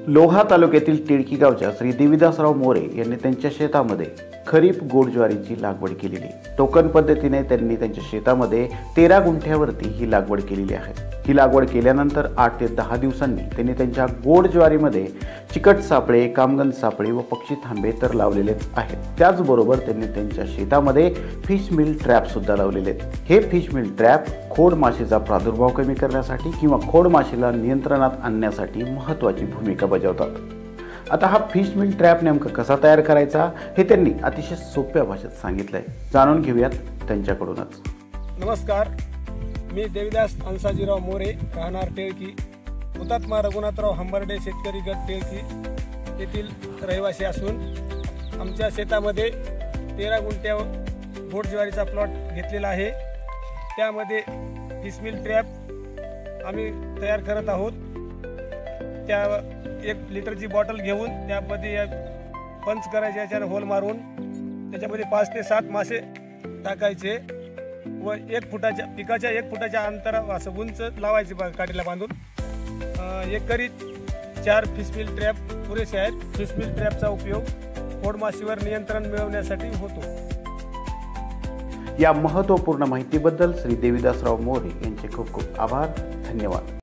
लोहा तालुक्यातील टिळकी गावच्या श्री देवीदासराव मोरे यांनी त्यांच्या शेतामध्ये खरीप गोड ज्वारीची लागवड केलेली। टोकन पद्धतीने त्यांनी त्यांच्या शेतामध्ये 13 गुंठ्यावरती ही लागवड केलेली आहे। ही लागवड केल्यानंतर 8 ते 10 दिवसांनी त्यांनी त्यांच्या गोड ज्वारीमध्ये चिकट सापळे, कामगन सापळे व पक्षी थांबे तर लावलेलेच आहेत। त्याचबरोबर त्यांनी त्यांच्या शेतामध्ये फिश मिल ट्रॅप सुद्धा लावलेले आहेत। हे फिश मिल ट्रॅप खोड माशीचा प्रादुर्भाव कमी करण्यासाठी किंवा खोड माशीला नियंत्रणात आणण्यासाठी महत्त्वाची भूमिका बजावतात। आता हा फिश मिल ट्रॅप नेमका कसा तयार करायचा हे त्यांनी अतिशय सोप्या भाषेत सांगितलंय। जाणून घेऊयात त्यांच्याकडूनच। नमस्कार, मी देवीदास अंसाजीराव मोरे, राहणार टिळकी, हुतात्मा रघुनाथराव हंबर्डे शेतकरी गट टिळकी येथील रहिवासी असून आमच्या शेतामध्ये 13 गुंठ्या गोड ज्वारीचा प्लॉट घेतलेला आहे। त्यामध्ये फिश मिल ट्रॅप आम्ही तयार करत आहोत। त्या 1 लिटरची बॉटल घेऊन त्यामध्ये पंच करायचे, याच्याने होल मारून त्याच्यामध्ये 5 ते 7 मासे टाकायचे व 1 फुटाच्या पिकाच्या 1 फुटाच्या अंतरा असं उंच लावायचे काठीला बांधून। एकरी 4 फिश मिल ट्रॅप पुरेसे आहेत। फिश मिल ट्रॅपचा उपयोग खोड माशीवर नियंत्रण मिळवण्यासाठी होतो। या महत्त्वपूर्ण माहितीबद्दल श्री देवीदासराव मोरे यांचे खूप खूप आभार, धन्यवाद।